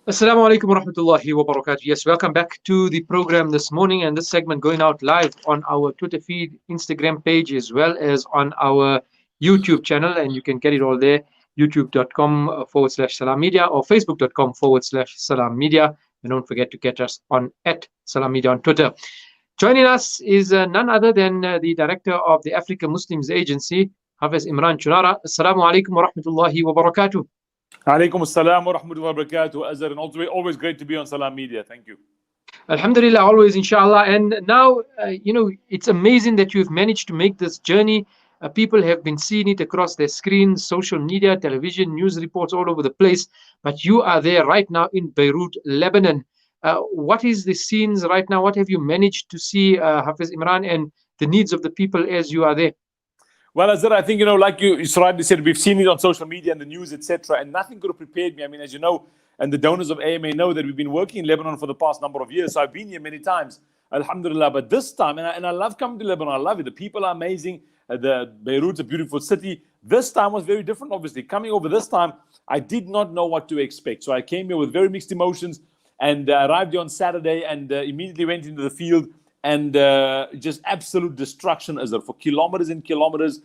Assalamu alaikum wa rahmatullahi wa barakatuh. Yes, welcome back to the program this morning, and this segment going out live on our Twitter feed, Instagram page, as well as on our YouTube channel. And you can get it all there, youtube.com/Salam Media or facebook.com/Salam Media. And don't forget to catch us on @Salam Media on Twitter. Joining us is none other than the director of the Africa Muslims Agency, Hafiz Imraan Choonara. Assalamu alaikum wa rahmatullahi wa barakatuh. Alaikum assalam wa rahmatullahi wa barakatuh, Azhar, and always great to be on Salam Media. Thank you. Alhamdulillah, always, inshallah. And now, it's amazing that you've managed to make this journey. People have been seeing it across their screens, social media, television, news reports all over the place. But you are there right now in Beirut, Lebanon. What is the scenes right now? What have you managed to see, Hafiz Imran, and the needs of the people as you are there? Well, Azhar, I think, like you rightly said, we've seen it on social media and the news, etc. And nothing could have prepared me. I mean, as you know, and the donors of AMA know that we've been working in Lebanon for the past number of years. So I've been here many times, alhamdulillah. But this time, and I love coming to Lebanon. I love it. The people are amazing. The Beirut's a beautiful city. This time was very different, obviously. Coming over this time, I did not know what to expect. So I came here with very mixed emotions and arrived here on Saturday and immediately went into the field. And just absolute destruction, Azhar, for kilometers and kilometers,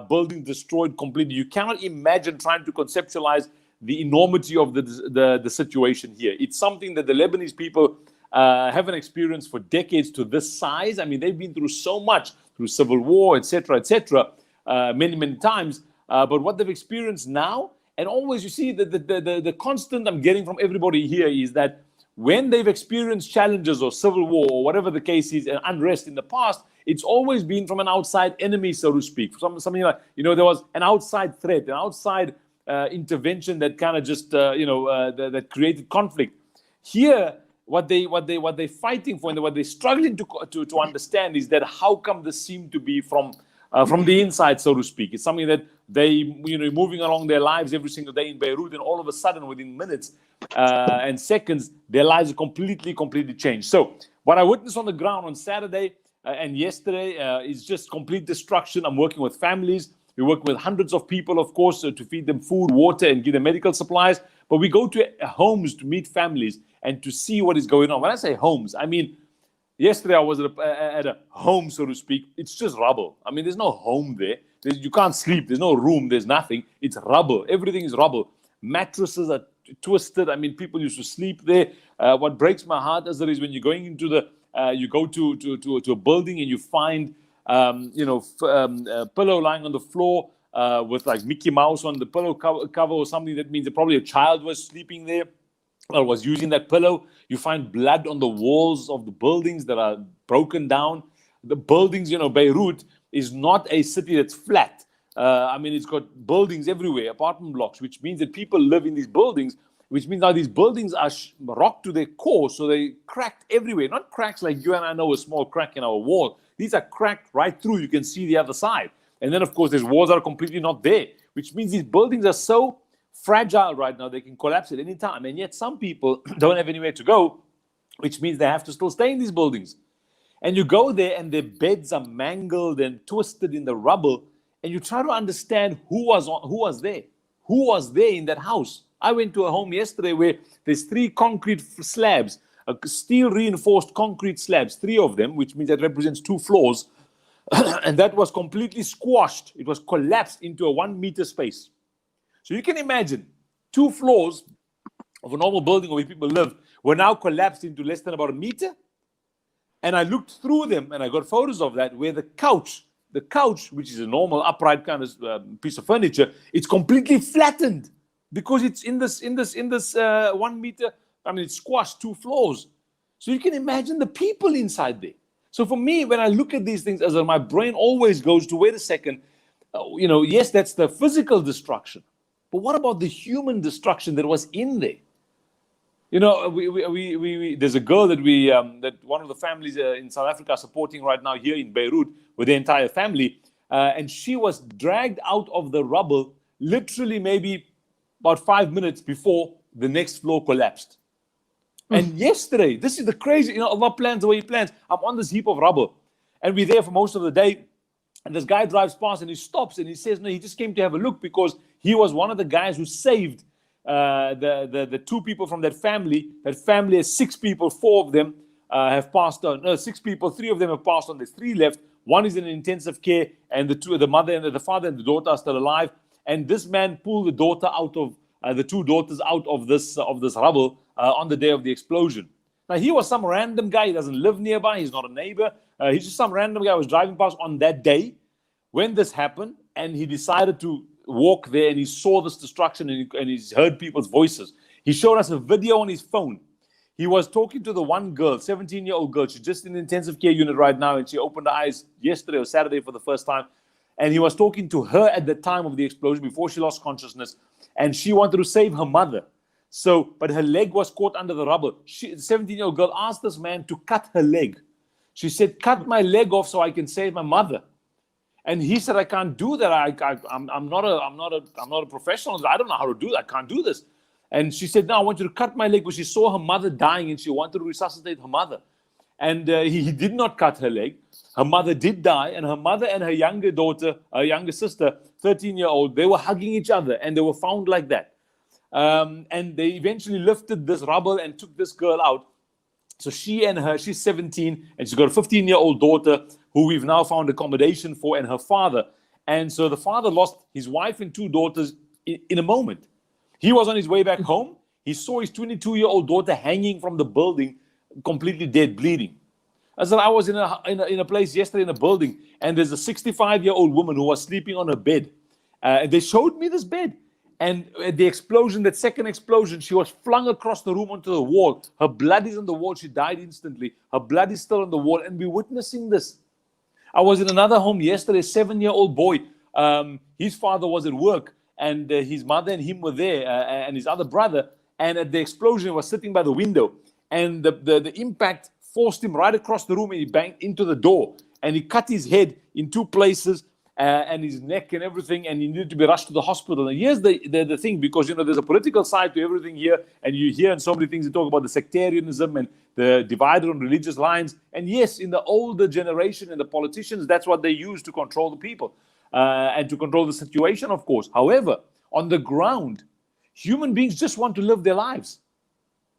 buildings destroyed completely. You cannot imagine trying to conceptualize the enormity of the situation here. It's something that the Lebanese people haven't experienced for decades to this size. I mean, they've been through so much, through civil war, etc., many, many times. But what they've experienced now, and always you see the constant I'm getting from everybody here is that when they've experienced challenges or civil war or whatever the case is, and unrest in the past, it's always been from an outside enemy, so to speak. Something like, there was an outside threat, an outside intervention that kind of just, that created conflict. Here, what they're fighting for and what they're struggling to understand is that how come this seemed to be from the inside, so to speak. It's something that they, moving along their lives every single day in Beirut, and all of a sudden, within minutes and seconds, their lives are completely changed. So what I witnessed on the ground on Saturday and yesterday is just complete destruction. I'm working with families. We work with hundreds of people, of course, to feed them food, water, and give them medical supplies. But we go to homes to meet families and to see what is going on. When I say homes, I mean, yesterday I was at a home, so to speak. It's just rubble. I mean, there's no home there. You can't sleep. There's no room. There's nothing. It's rubble. Everything is rubble. Mattresses are twisted. I mean, people used to sleep there. What breaks my heart is when you're going into you go to a building and you find, a pillow lying on the floor with like Mickey Mouse on the pillow cover or something. That means that probably a child was sleeping there or was using that pillow. You find blood on the walls of the buildings that are broken down. The buildings, Beirut is not a city that's flat. I mean, it's got buildings everywhere, apartment blocks, which means that people live in these buildings, which means now these buildings are rocked to their core, so they cracked everywhere. Not cracks like you and I know, a small crack in our wall. These are cracked right through. You can see the other side. And then, of course, there's walls that are completely not there, which means these buildings are so fragile right now, they can collapse at any time. And yet some people don't have anywhere to go, which means they have to still stay in these buildings. And you go there and their beds are mangled and twisted in the rubble. And you try to understand who was there in that house. I went to a home yesterday where there's 3 concrete slabs, steel reinforced concrete slabs, 3 of them, which means that represents 2 floors. And that was completely squashed. It was collapsed into a 1 meter space. So you can imagine 2 floors of a normal building where people live were now collapsed into less than about a meter. And I looked through them and I got photos of that where the couch, which is a normal upright kind of piece of furniture, it's completely flattened because it's in this 1 meter. I mean, it's squashed 2 floors. So you can imagine the people inside there. So for me, when I look at these things, my brain always goes to, wait a second, yes, that's the physical destruction, but what about the human destruction that was in there? There's a girl that one of the families in South Africa are supporting right now here in Beirut with their entire family, and she was dragged out of the rubble literally maybe about 5 minutes before the next floor collapsed. And yesterday, this is the crazy, Allah plans the way He plans. I'm on this heap of rubble, and we're there for most of the day. And this guy drives past and he stops and he says, no, he just came to have a look because he was one of the guys who saved the two people from that family has 6 people, 4 of them have passed on. No, 6 people, 3 of them have passed on. There's 3 left. One is in intensive care, and the mother and the father and the daughter are still alive. And this man pulled the daughter out of the 2 daughters out of this rubble on the day of the explosion. Now, he was some random guy. He doesn't live nearby. He's not a neighbor. He's just some random guy who was driving past on that day when this happened, and he decided to walk there, and he saw this destruction, and he's heard people's voices. He showed us a video on his phone. He was talking to the one girl, 17-year-old girl. She's just in the intensive care unit right now, and she opened her eyes yesterday or Saturday for the first time. And he was talking to her at the time of the explosion, before she lost consciousness, and she wanted to save her mother. But her leg was caught under the rubble. The 17-year-old girl asked this man to cut her leg. She said, "Cut my leg off so I can save my mother." And he said, "I can't do that. I'm not a professional. I don't know how to do that. I can't do this." And she said, "No, I want you to cut my leg," because she saw her mother dying and she wanted to resuscitate her mother. And he did not cut her leg. Her mother did die, and her mother and her younger daughter, her younger sister, 13-year-old, they were hugging each other, and they were found like that. And they eventually lifted this rubble and took this girl out. So she's 17, and she's got a 15-year-old daughter who we've now found accommodation for, and her father. And so the father lost his wife and 2 daughters in a moment. He was on his way back home. He saw his 22-year-old daughter hanging from the building, completely dead, bleeding. I was in a place yesterday in a building, and there's a 65-year-old woman who was sleeping on her bed. And they showed me this bed. And at the explosion, that second explosion, she was flung across the room onto the wall. Her blood is on the wall. She died instantly. Her blood is still on the wall, and we're witnessing this. I was in another home yesterday, a 7-year-old boy. His father was at work, and his mother and him were there, and his other brother. And at the explosion, he was sitting by the window, and the impact forced him right across the room, and he banged into the door, and he cut his head in 2 places, and his neck and everything, and he needed to be rushed to the hospital. And here's the thing, because there's a political side to everything here, and you hear in so many things, you talk about the sectarianism and the divided on religious lines. And yes, in the older generation and the politicians, that's what they use to control the people and to control the situation, of course. However, on the ground, human beings just want to live their lives.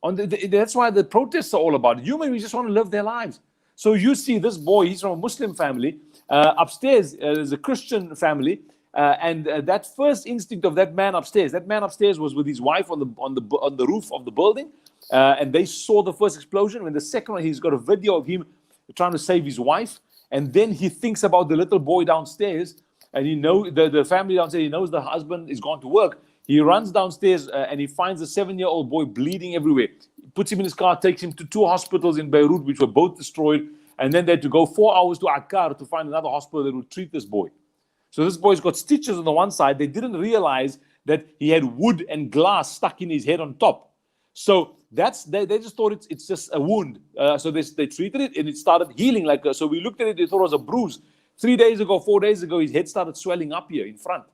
That's why the protests are all about it. Human beings just want to live their lives. So you see this boy, he's from a Muslim family. Upstairs, there's a Christian family. And that first instinct of that man upstairs was with his wife on the roof of the building. And they saw the first explosion. When the second one, he's got a video of him trying to save his wife. And then he thinks about the little boy downstairs. And the family downstairs, he knows the husband is gone to work. He runs downstairs and he finds a 7-year-old boy bleeding everywhere. He puts him in his car, takes him to 2 hospitals in Beirut, which were both destroyed. And then they had to go 4 hours to Akkar to find another hospital that would treat this boy. So this boy's got stitches on the one side. They didn't realize that he had wood and glass stuck in his head on top. So they just thought it's just a wound. So they treated it, and it started healing. So we looked at it, they thought it was a bruise. 4 days ago, his head started swelling up here in front.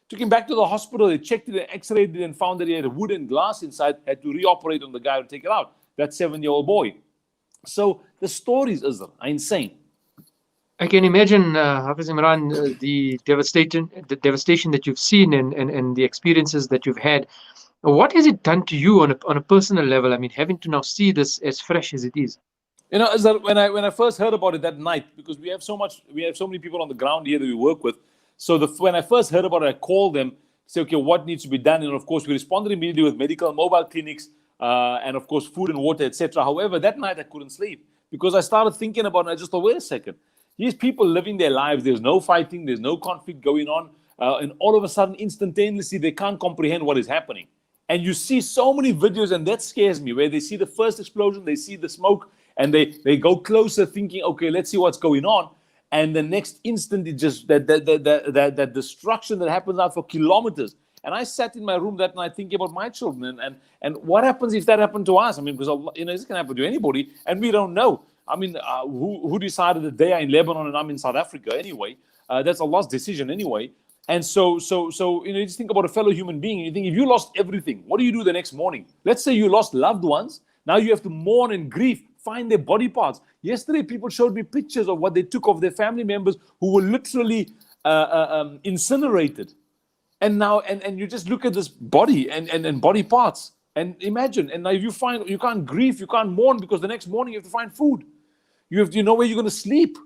Took him back to the hospital. They checked it, and x-rayed it, and found that he had wood and glass inside. Had to reoperate on the guy to take it out. That 7-year-old boy. So the stories, Israel, are insane. I can imagine, Hafiz Imran, the devastation that you've seen and the experiences that you've had. What has it done to you on a personal level? I mean, having to now see this as fresh as it is. Azhar, when I first heard about it that night, because we have so many people on the ground here that we work with. So when I first heard about it, I called them, say, okay, what needs to be done? And of course, we responded immediately with medical mobile clinics, and of course, food and water, etc. However, that night I couldn't sleep because I started thinking about it. And I just thought, wait a second. These people living their lives, there's no fighting, there's no conflict going on. And all of a sudden, instantaneously, they can't comprehend what is happening. And you see so many videos, and that scares me, where they see the first explosion, they see the smoke, and they go closer thinking, okay, let's see what's going on. And the next instant, it just that destruction that happens out for kilometers. And I sat in my room that night thinking about my children and what happens if that happened to us? I mean, because this can happen to anybody, and we don't know. I mean, who decided that they are in Lebanon and I'm in South Africa anyway? That's Allah's decision anyway. And so you just think about a fellow human being. You think, if you lost everything, what do you do the next morning? Let's say you lost loved ones. Now you have to mourn and grieve, find their body parts. Yesterday, people showed me pictures of what they took of their family members who were literally incinerated. And now, and you just look at this body and body parts, and imagine, and now if you find, you can't grieve, you can't mourn, because the next morning you have to find food. You know where you're going to sleep.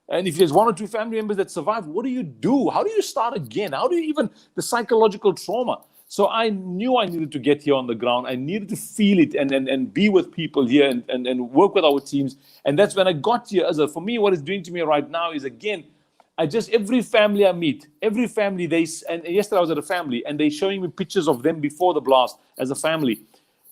And if there's one or two family members that survive, what do you do? How do you start again? How do you even, the psychological trauma? So I knew I needed to get here on the ground. I needed to feel it and be with people here and work with our teams. And that's when I got here. For me, what it's doing to me right now is, again, every family I meet, every family, and yesterday I was at a family and they showing me pictures of them before the blast as a family.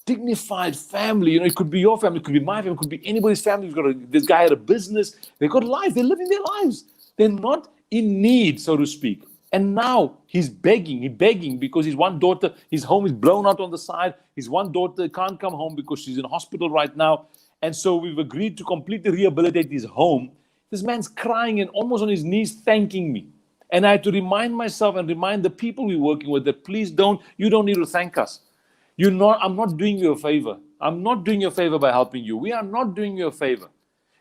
Dignified family, it could be your family, it could be my family, it could be anybody's family. This guy had a business, they got life, they're living their lives. They're not in need, so to speak. And now he's begging because his one daughter, his home is blown out on the side. His one daughter can't come home because she's in hospital right now. And so we've agreed to completely rehabilitate his home. This man's crying and almost on his knees thanking me. And I had to remind myself and remind the people we're working with that you don't need to thank us. I'm not doing you a favor. I'm not doing you a favor by helping you. We are not doing you a favor.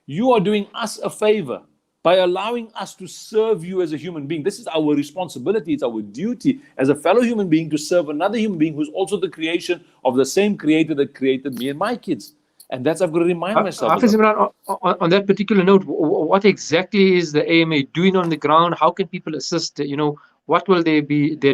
You are doing us a favor by allowing us to serve you as a human being. This is our responsibility. It's our duty as a fellow human being to serve another human being who's also the creation of the same creator that created me and my kids. And that's, I've got to remind myself. Hafiz Imran, on that particular note, what exactly is the AMA doing on the ground? How can people assist? What will their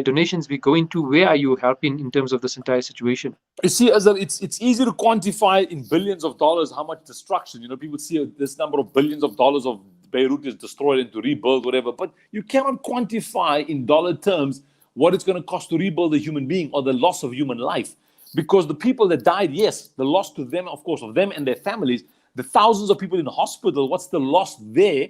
donations be going to? Where are you helping in terms of this entire situation? You see, Azhar, it's easy to quantify in billions of dollars how much destruction. People see this number of billions of dollars of Beirut is destroyed and to rebuild, whatever. But you cannot quantify in dollar terms what it's going to cost to rebuild a human being or the loss of human life. Because the people that died, yes, the loss to them, of course, of them and their families, the thousands of people in the hospital, what's the loss there?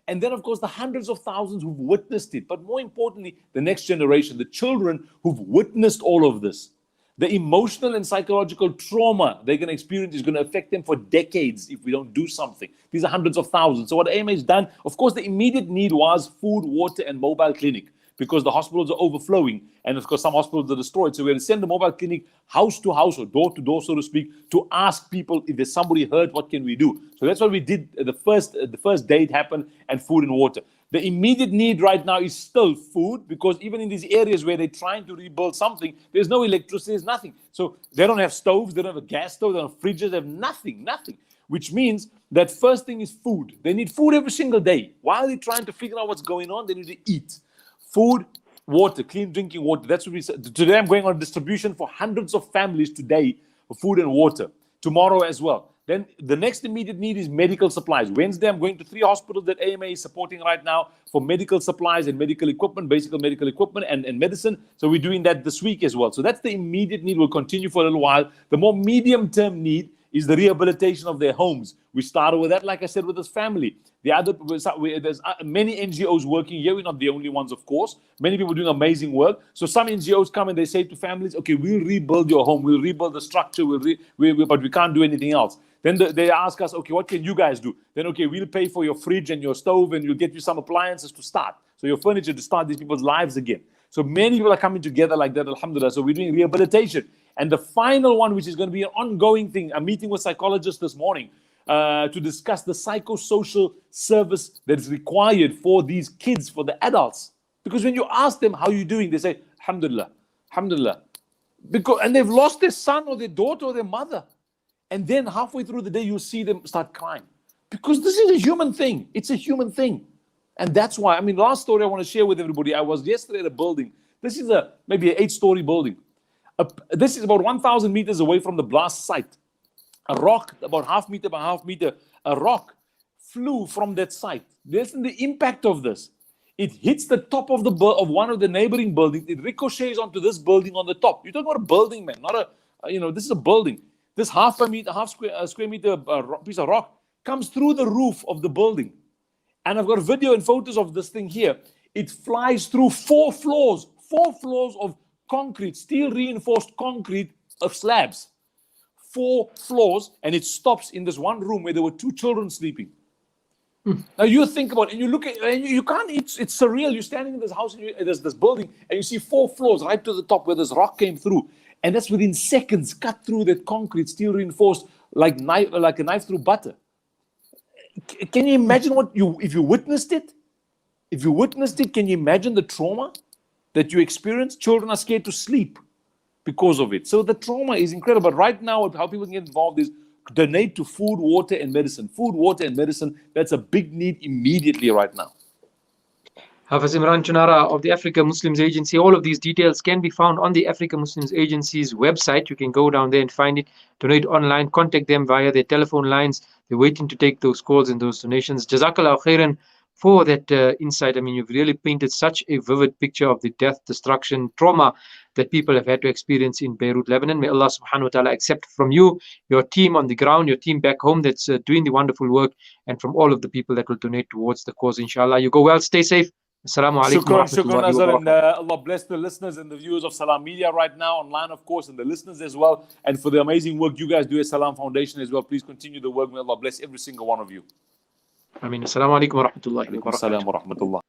And then, of course, the hundreds of thousands who've witnessed it. But more importantly, the next generation, the children who've witnessed all of this. The emotional and psychological trauma they're going to experience is going to affect them for decades if we don't do something. These are hundreds of thousands. So what AMA has done, of course, the immediate need was food, water, and mobile clinic, because the hospitals are overflowing. And of course, some hospitals are destroyed. So we're going to send the mobile clinic house to house or door to door, so to speak, to ask people if there's somebody hurt, what can we do? So that's what we did the first day it happened, and food and water. The immediate need right now is still food, because even in these areas where they're trying to rebuild something, there's no electricity, there's nothing. So they don't have stoves, they don't have a gas stove, they don't have fridges, they have nothing. Which means that first thing is food. They need food every single day. While they're trying to figure out what's going on, they need to eat. Food, water, clean drinking water. That's what we said. Today I'm going on distribution for hundreds of families today for food and water. Tomorrow as well. Then the next immediate need is medical supplies. Wednesday, I'm going to 3 hospitals that AMA is supporting right now for medical supplies and medical equipment, basic medical equipment and medicine. So we're doing that this week as well. So that's the immediate need. Will continue for a little while. The more medium-term need is the rehabilitation of their homes. We started with that, like I said, with this family. There's many NGOs working here. We're not the only ones, of course. Many people doing amazing work. So some NGOs come and they say to families, okay, we'll rebuild your home. We'll rebuild the structure, but we can't do anything else. Then they ask us, okay, what can you guys do? Then, okay, we'll pay for your fridge and your stove, and we'll get you some appliances to start. So your furniture to start these people's lives again. So many people are coming together like that, alhamdulillah. So we're doing rehabilitation. And the final one, which is going to be an ongoing thing, I'm meeting with psychologists this morning to discuss the psychosocial service that is required for these kids, for the adults. Because when you ask them, how are you doing? They say, alhamdulillah, alhamdulillah. And they've lost their son or their daughter or their mother. And then halfway through the day, you see them start crying. Because this is a human thing. It's a human thing. And that's why, last story I want to share with everybody. I was yesterday at a building. This is maybe an 8-story building. This is about 1,000 meters away from the blast site. A rock, about half meter by half meter, a rock flew from that site. Listen to the impact of this. It hits the top of one of the neighboring buildings. It ricochets onto this building on the top. You're talking about a building, man, not this is a building. This half square meter piece of rock comes through the roof of the building. And I've got video and photos of this thing here. It flies through 4 floors of concrete, steel reinforced concrete of slabs. 4 floors, and it stops in this one room where there were 2 children sleeping. Now you think about it, and you look at, and you can't, it's surreal. You're standing in this house, and there's this building, and you see 4 floors right to the top where this rock came through. And that's within seconds, cut through that concrete, steel reinforced, like a knife through butter. Can you imagine if you witnessed it? If you witnessed it, can you imagine the trauma? that you experience, children are scared to sleep because of it. So the trauma is incredible. But right now, how people can get involved is donate to food, water, and medicine. Food, water, and medicine, that's a big need immediately right now. Hafiz Imraan Choonara of the Africa Muslims Agency. All of these details can be found on the Africa Muslims Agency's website. You can go down there and find it. Donate online. Contact them via their telephone lines. They're waiting to take those calls and those donations. Jazakallah khairan for that insight. I mean, you've really painted such a vivid picture of the death, destruction, trauma that people have had to experience in Beirut, Lebanon. May Allah subhanahu wa ta'ala accept from you, your team on the ground, your team back home that's doing the wonderful work, and from all of the people that will donate towards the cause, inshallah. You go well, stay safe. Assalamu alaikum wa Shukran, rahmatullahi Azhar, wa and barakatuh. Allah bless the listeners and the viewers of Salam Media right now, online, of course, and the listeners as well, and for the amazing work you guys do at Salam Foundation as well. Please continue the work. May Allah bless every single one of you. I mean, assalamu alaikum wa rahmatullahi wa Alaikum salam barakatuh. wa rahmatullah.